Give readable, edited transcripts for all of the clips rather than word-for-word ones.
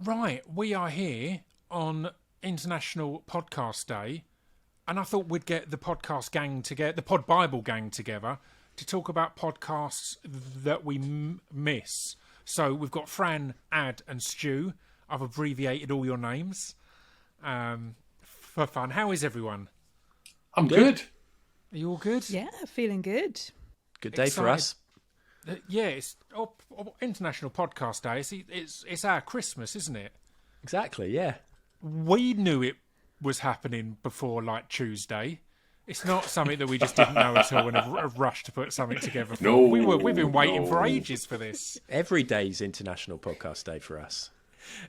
Right, we are here on International Podcast Day, and I thought we'd get the podcast gang together, the Pod Bible gang together, to talk about podcasts that we miss. So we've got Fran, Ad, and Stu. I've abbreviated all your names for fun. How is everyone? I'm good. Are you all good? Yeah, feeling good. Good day for us. Yeah, it's International Podcast Day. It's our Christmas, isn't it? Exactly, yeah. We knew it was happening before, like, Tuesday. It's not something that we just didn't know at all and have rushed to put something together for. No, We've been waiting for ages for this. Every day's International Podcast Day for us.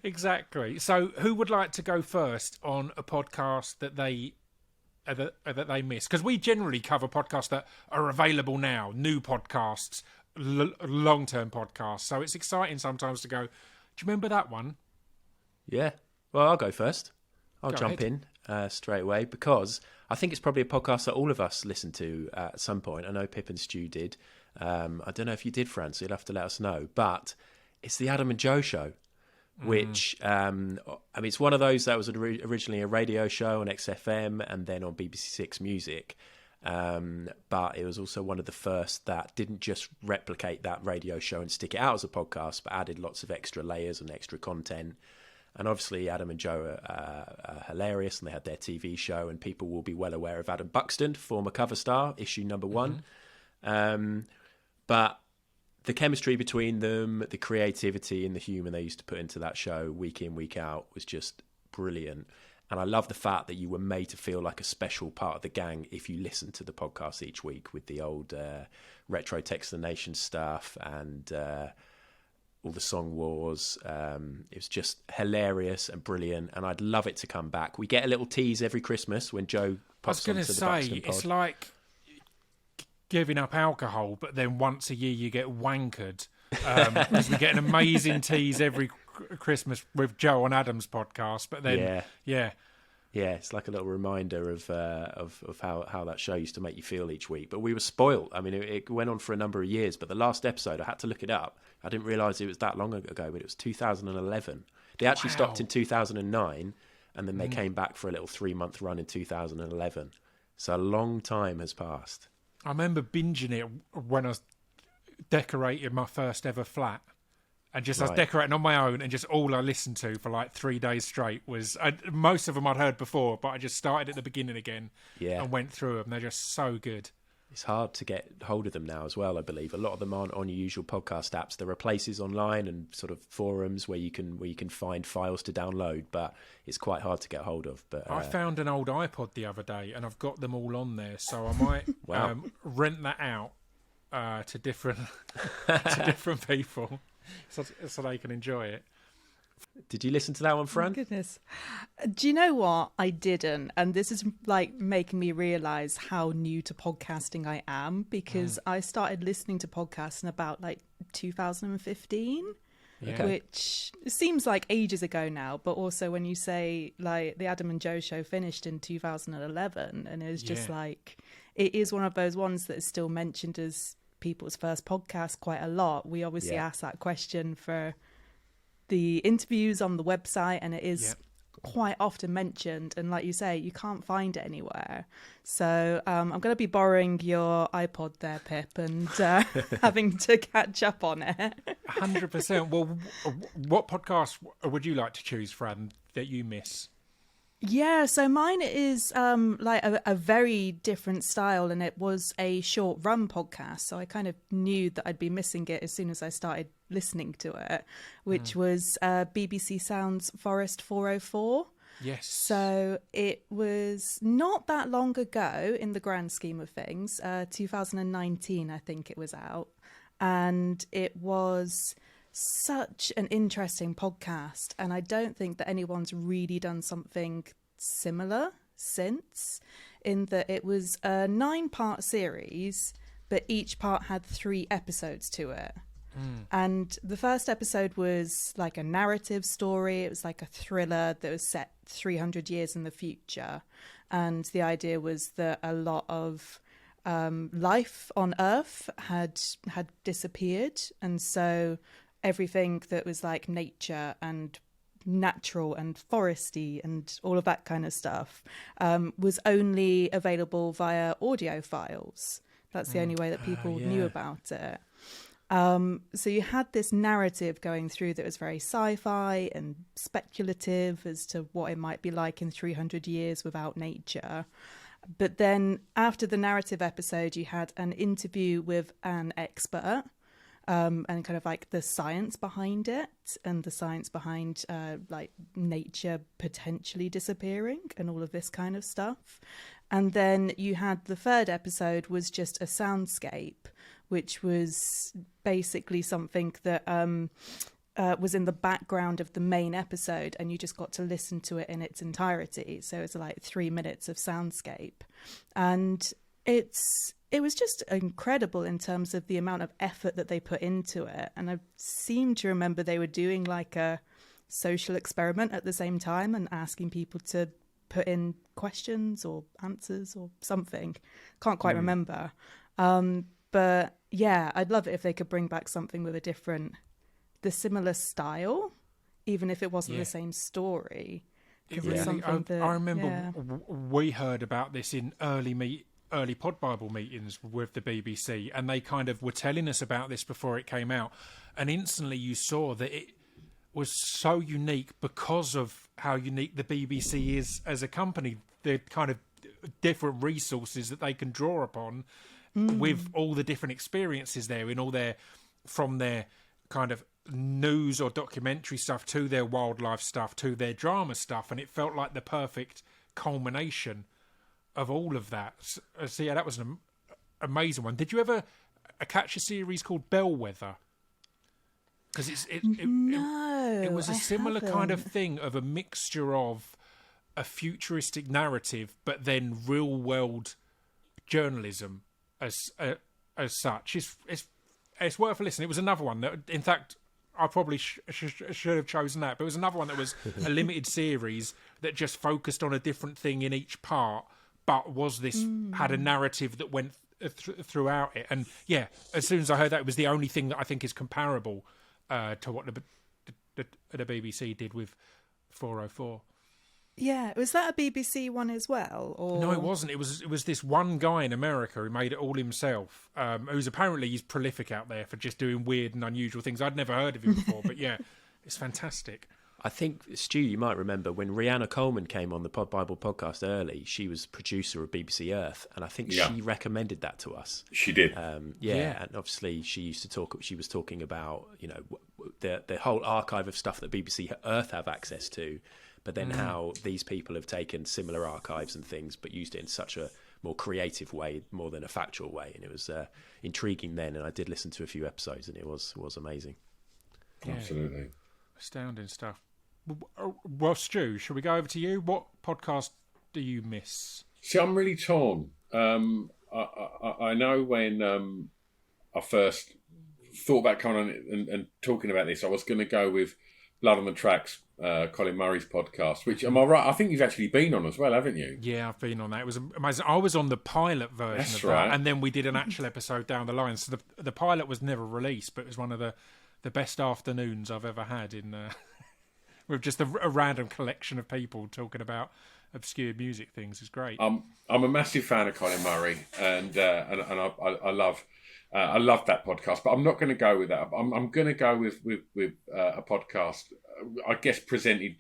Exactly. So who would like to go first on a podcast that they miss? Because we generally cover podcasts that are available now, new podcasts, long-term podcasts. So it's exciting sometimes to go, do you remember that one? Yeah. Well, I'll go first. I'll Go jump ahead. in straight away because I think it's probably a podcast that all of us listened to at some point. I know Pip and Stu did. I don't know if you did, Fran, so you'll have to let us know. But it's the Adam and Joe Show, which, I mean, it's one of those that was originally a radio show on XFM and then on BBC Six Music. But it was also one of the first that didn't just replicate that radio show and stick it out as a podcast, but added lots of extra layers and extra content. And obviously Adam and Joe are hilarious, and they had their TV show, and people will be well aware of Adam Buxton, former cover star, issue number 1. But the chemistry between them, the creativity and the humour they used to put into that show week in, week out was just brilliant. And I love the fact that you were made to feel like a special part of the gang if you listened to the podcast each week with the old retro Text the Nation stuff and all the song wars. It was just hilarious and brilliant, and I'd love it to come back. We get a little tease every Christmas when Joe pops onto the Buxton pod. I was going to say, it's like giving up alcohol, but then once a year you get wankered. Because we get an amazing tease every Christmas with Joe on Adam's podcast, but then yeah, it's like a little reminder of how that show used to make you feel each week. But we were spoilt. I mean, it went on for a number of years, but the last episode, I had to look it up. I didn't realise it was that long ago, but it was 2011. They actually stopped in 2009, and then they came back for a little 3-month run in 2011. So a long time has passed. I remember binging it when I was decorating my first ever flat. And just I was decorating on my own, and just all I listened to for like 3 days straight was most of them I'd heard before, but I just started at the beginning again and went through them. They're just so good. It's hard to get hold of them now as well, I believe. A lot of them aren't on your usual podcast apps. There are places online and sort of forums where you can find files to download, but it's quite hard to get hold of. But I found an old iPod the other day, and I've got them all on there, so I might rent that out to different people. So they can enjoy it. Did you listen to that one, Fran? Oh, goodness. Do you know what? I didn't. And this is like making me realise how new to podcasting I am, because I started listening to podcasts in about like 2015, which seems like ages ago now. But also when you say like the Adam and Joe Show finished in 2011, and it was just like, it is one of those ones that is still mentioned as people's first podcast quite a lot. We obviously ask that question for the interviews on the website, and it is quite often mentioned, and like you say, you can't find it anywhere. So I'm going to be borrowing your iPod there, Pip, and having to catch up on it. 100%. Well, what podcast would you like to choose, Fran, that you miss? Yeah, so mine is like a very different style, and it was a short run podcast. So I kind of knew that I'd be missing it as soon as I started listening to it, which was BBC Sounds Forest 404. Yes. So it was not that long ago in the grand scheme of things, 2019, I think it was out. And it was such an interesting podcast, and I don't think that anyone's really done something similar since, in that it was a 9-part series, but each part had 3 episodes to it. And the first episode was like a narrative story. It was like a thriller that was set 300 years in the future, and the idea was that a lot of life on Earth had disappeared, and so everything that was like nature and natural and foresty and all of that kind of stuff, was only available via audio files. That's the only way that people knew about it. So you had this narrative going through that was very sci-fi and speculative as to what it might be like in 300 years without nature. But then after the narrative episode, you had an interview with an expert, and kind of like the science behind it and the science behind like nature potentially disappearing and all of this kind of stuff. And then you had the third episode was just a soundscape, which was basically something that was in the background of the main episode, and you just got to listen to it in its entirety. So it's like 3 minutes of soundscape. And it was just incredible in terms of the amount of effort that they put into it. And I seem to remember they were doing like a social experiment at the same time and asking people to put in questions or answers or something. Can't quite remember. But yeah, I'd love it if they could bring back something with the similar style, even if it wasn't the same story. I remember we heard about this in early Pod Bible meetings with the BBC, and they kind of were telling us about this before it came out, and instantly you saw that it was so unique because of how unique the BBC is as a company, the kind of different resources that they can draw upon with all the different experiences there in all their, from their kind of news or documentary stuff to their wildlife stuff to their drama stuff, and it felt like the perfect culmination of all of that. So yeah, that was an amazing one. Did you ever catch a series called Bellwether? Because it was a similar kind of thing, of a mixture of a futuristic narrative but then real world journalism as such. It's worth a listen. It was another one that, in fact, I probably should have chosen that, but it was another one that was a limited series that just focused on a different thing in each part, but had a narrative that went throughout it. And yeah, as soon as I heard that, it was the only thing that I think is comparable to what the BBC did with 404. Yeah, was that a BBC one as well? Or... No, it wasn't. It was this one guy in America who made it all himself, who's apparently he's prolific out there for just doing weird and unusual things. I'd never heard of him before, but yeah, it's fantastic. I think, Stu, you might remember when Rhianna Coleman came on the Pod Bible podcast early, she was producer of BBC Earth, and I think she recommended that to us. She did. And obviously she was talking about, you know, the whole archive of stuff that BBC Earth have access to, but then how these people have taken similar archives and things, but used it in such a more creative way, more than a factual way. And it was intriguing then, and I did listen to a few episodes, and it was amazing. Yeah. Absolutely. Astounding stuff. Well, Stu, shall we go over to you? What podcast do you miss? See, I'm really torn. I know when I first thought about coming on and talking about this, I was going to go with Blood on the Tracks, Colin Murray's podcast, which, am I right? I think you've actually been on as well, haven't you? Yeah, I've been on that. It was amazing. I was on the pilot version of that, and then we did an actual episode down the line. So the pilot was never released, but it was one of the best afternoons I've ever had in with just a random collection of people talking about obscure music things. It's great. I'm a massive fan of Colin Murray, and I love that podcast. But I'm not going to go with that. I'm going to go with a podcast, I guess, presented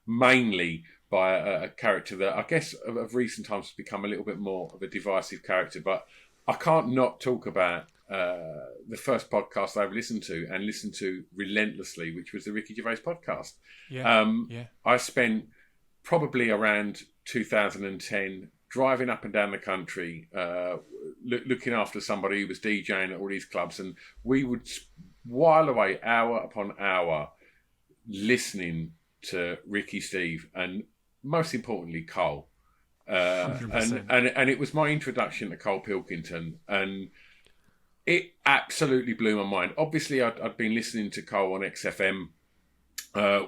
mainly by a character that I guess of recent times has become a little bit more of a divisive character. But I can't not talk about the first podcast I've listened to relentlessly, which was the Ricky Gervais podcast. I spent probably around 2010 driving up and down the country, looking after somebody who was DJing at all these clubs, and we would while away hour upon hour listening to Ricky, Steve, and most importantly Cole. And it was my introduction to Cole Pilkington, and it absolutely blew my mind. Obviously, I'd been listening to Cole on XFM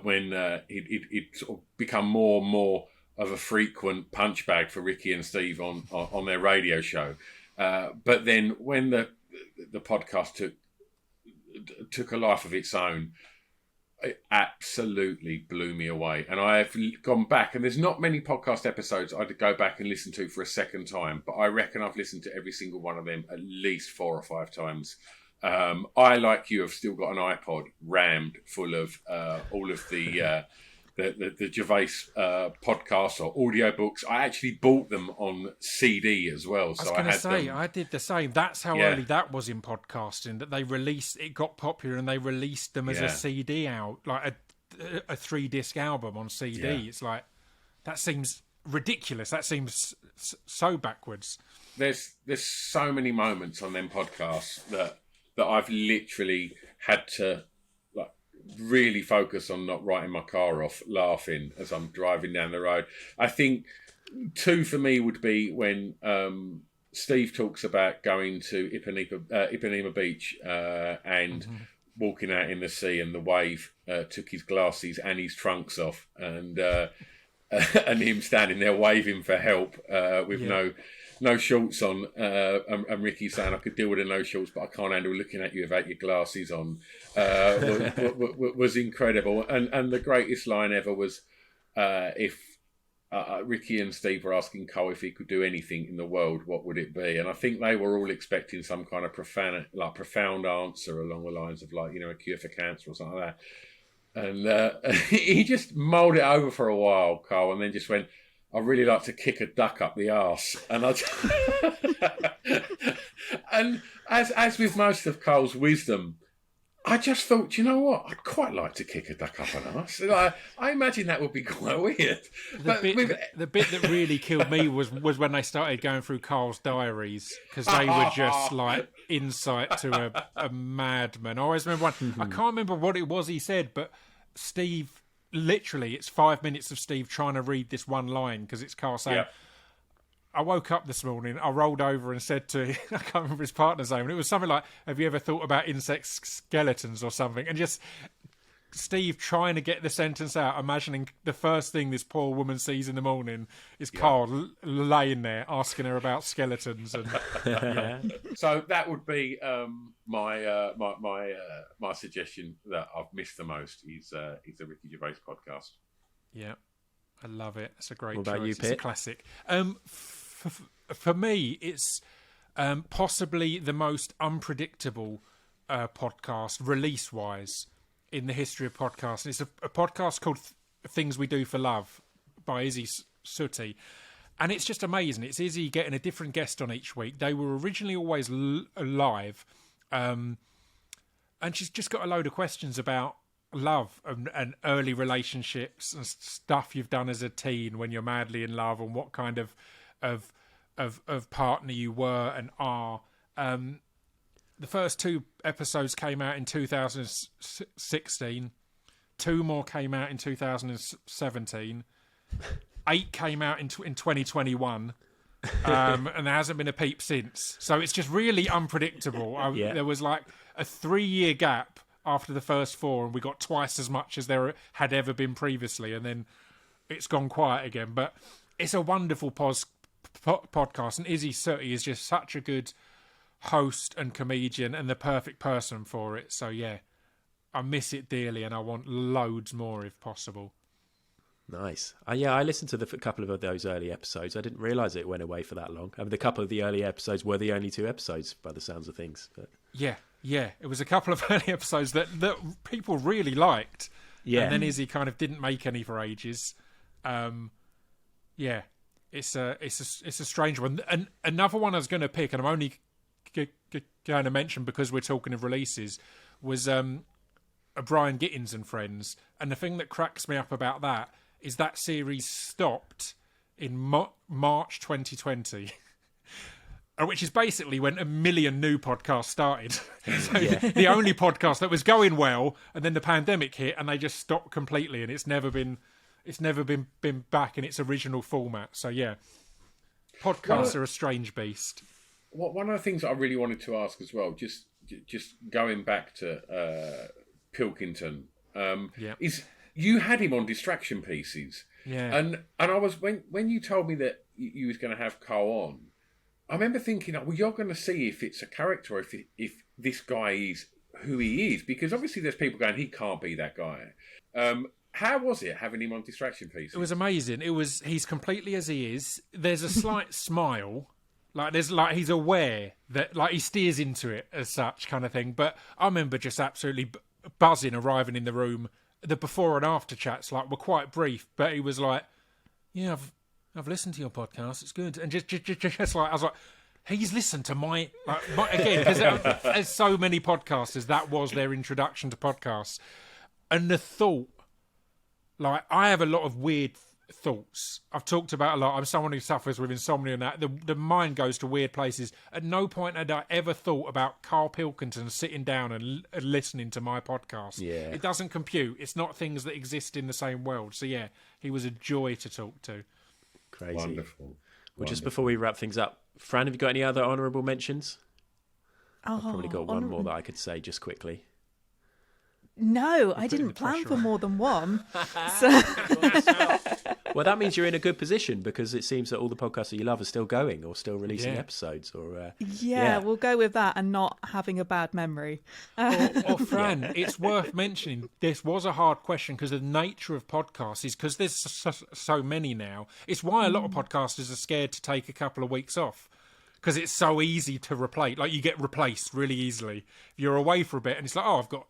when he'd sort of become more and more of a frequent punch bag for Ricky and Steve on their radio show. But then when the podcast took a life of its own, It absolutely blew me away. And I've gone back, and there's not many podcast episodes I'd go back and listen to for a second time, but I reckon I've listened to every single one of them at least 4 or 5 times. I, like you, have still got an iPod rammed full of all of the Gervais podcasts or audiobooks. I actually bought them on CD as well. So I did the same. That's how early that was in podcasting, that they released, it got popular and they released them as a CD out, like a 3-disc album on CD. Yeah. It's like, that seems ridiculous. That seems so backwards. There's so many moments on them podcasts that I've literally had to really focus on not writing my car off laughing as I'm driving down the road. I think 2 for me would be when Steve talks about going to Ipanema Beach and walking out in the sea, and the wave took his glasses and his trunks off, and him standing there waving for help with no shorts on, and Ricky saying, I could deal with the no shorts, but I can't handle looking at you without your glasses on, was incredible. And the greatest line ever was if Ricky and Steve were asking Cole if he could do anything in the world, what would it be? And I think they were all expecting some kind of profound answer along the lines of, like, a cure for cancer or something like that. And he just mulled it over for a while, Cole, and then just went, I really like to kick a duck up the arse. And and as with most of Cole's wisdom, I just thought, you know what? I'd quite like to kick a duck up an arse. I imagine that would be quite weird. The bit that really killed me was when they started going through Carl's diaries, because they were just like insight to a madman. I always remember one. I can't remember what it was he said, but Steve, literally, it's 5 minutes of Steve trying to read this one line, because it's Carl saying, I woke up this morning, I rolled over and said to, I can't remember his partner's name, and it was something like, have you ever thought about insect skeletons or something? And just Steve trying to get the sentence out, imagining the first thing this poor woman sees in the morning is Carl laying there asking her about skeletons. And So that would be my suggestion that I've missed the most is the Ricky Gervais podcast. Yeah, I love it. It's a great What about choice. you, Pip? It's a classic. For me, it's possibly the most unpredictable podcast release-wise in the history of podcasts. It's a podcast called Things We Do for Love by Izzy Sooty. And it's just amazing. It's Izzy getting a different guest on each week. They were originally always live. And she's just got a load of questions about love and early relationships and stuff you've done as a teen when you're madly in love, and what kind of partner you were and are. The first 2 episodes came out in 2016. 2 more came out in 2017. 8 came out in 2021. And there hasn't been a peep since. So it's just really unpredictable. There was like a 3-year gap after the first 4, and we got twice as much as there had ever been previously, and then it's gone quiet again. But it's a wonderful podcast, and Izzy Sooty is just such a good host and comedian and the perfect person for it. So yeah, I miss it dearly, and I want loads more if possible. Nice. I listened to a couple of those early episodes. I didn't realise it went away for that long. I mean, a couple of the early episodes were the only 2 episodes by the sounds of things. But... Yeah. It was a couple of early episodes that people really liked. Yeah. And then Izzy kind of didn't make any for ages. It's a strange one. And another one I was going to pick, and I'm only going to mention because we're talking of releases, was Brian Gittins and Friends. And the thing that cracks me up about that is that series stopped in March 2020, which is basically when a million new podcasts started. So the only podcast that was going well, and then the pandemic hit, and they just stopped completely, and it's never been back in its original format. So yeah, podcasts are a strange beast. One of the things I really wanted to ask as well, just going back to Pilkington, is you had him on Distraction Pieces, and I was when you told me that you was going to have Cole on, I remember thinking, well, you're going to see if it's a character, or if this guy is who he is, because obviously there's people going, he can't be that guy. How was it having him on Distraction Pieces? It was amazing. He's completely as he is. There's a slight smile. He's aware that he steers into it as such kind of thing. But I remember just absolutely buzzing arriving in the room. The before and after chats were quite brief, but he was like, "Yeah, I've listened to your podcast. It's good." And just I was like, he's listened to my again, because there's so many podcasters that was their introduction to podcasts, and the thought, I have a lot of weird thoughts. I've talked about a lot. I'm someone who suffers with insomnia and that. The mind goes to weird places. At no point had I ever thought about Carl Pilkington sitting down and listening to my podcast. Yeah. It doesn't compute. It's not things that exist in the same world. So yeah, he was a joy to talk to. Crazy. Wonderful. Well, just before we wrap things up, Fran, have you got any other honourable mentions? I've probably got one more that I could say just quickly. No, I didn't plan for more than one. Well, that means you're in a good position, because it seems that all the podcasts that you love are still going or still releasing episodes. Or we'll go with that and not having a bad memory. Or Fran, it's worth mentioning, this was a hard question because the nature of podcasts is because there's so many now. It's why a lot of podcasters are scared to take a couple of weeks off, because it's so easy to replace. You get replaced really easily. You're away for a bit and it's I've got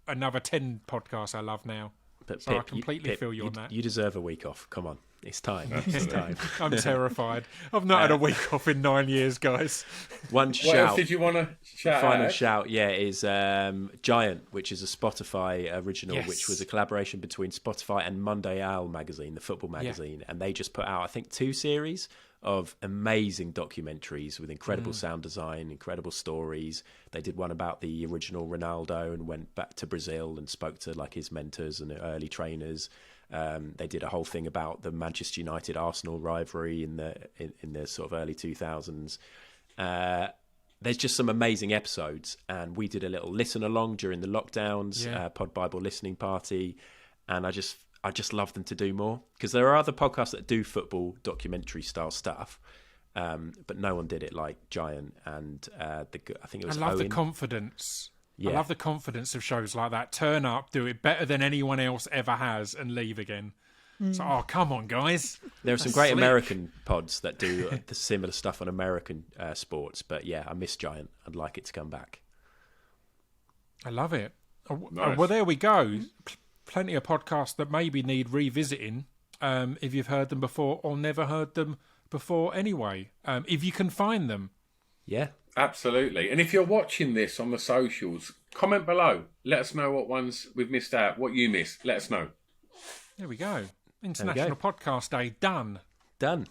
another 10 podcasts I love now. But so Pip, I completely feel you on that. You deserve a week off. Come on. It's time. It's time. I'm terrified. I've not had a week off in 9 years, guys. One What shout. else did you want to shout Final out? shout, is Giant, which is a Spotify original, Yes. which was a collaboration between Spotify and Monday Owl magazine, the football magazine, and they just put out, I think, 2 series of amazing documentaries with incredible sound design, incredible stories. They did one about the original Ronaldo and went back to Brazil and spoke to his mentors and early trainers. They did a whole thing about the Manchester United Arsenal rivalry in the sort of early 2000s. There's just some amazing episodes, and we did a little listen along during the lockdowns, Pod Bible listening party, and I just love them to do more, because there are other podcasts that do football documentary style stuff, but no one did it like Giant and I think it was I love Owen. the confidence. Yeah. I love the confidence of shows like that. Turn up, do it better than anyone else ever has, and leave again. So, come on, guys. There are some great American pods that do the similar stuff on American sports, but yeah, I miss Giant. I'd like it to come back. I love it. Nice. Well, there we go. Plenty of podcasts that maybe need revisiting if you've heard them before or never heard them before anyway, if you can find them. Yeah. Absolutely. And if you're watching this on the socials, comment below. Let us know what ones we've missed out, what you missed. Let us know. There we go. International Podcast Day done. Done.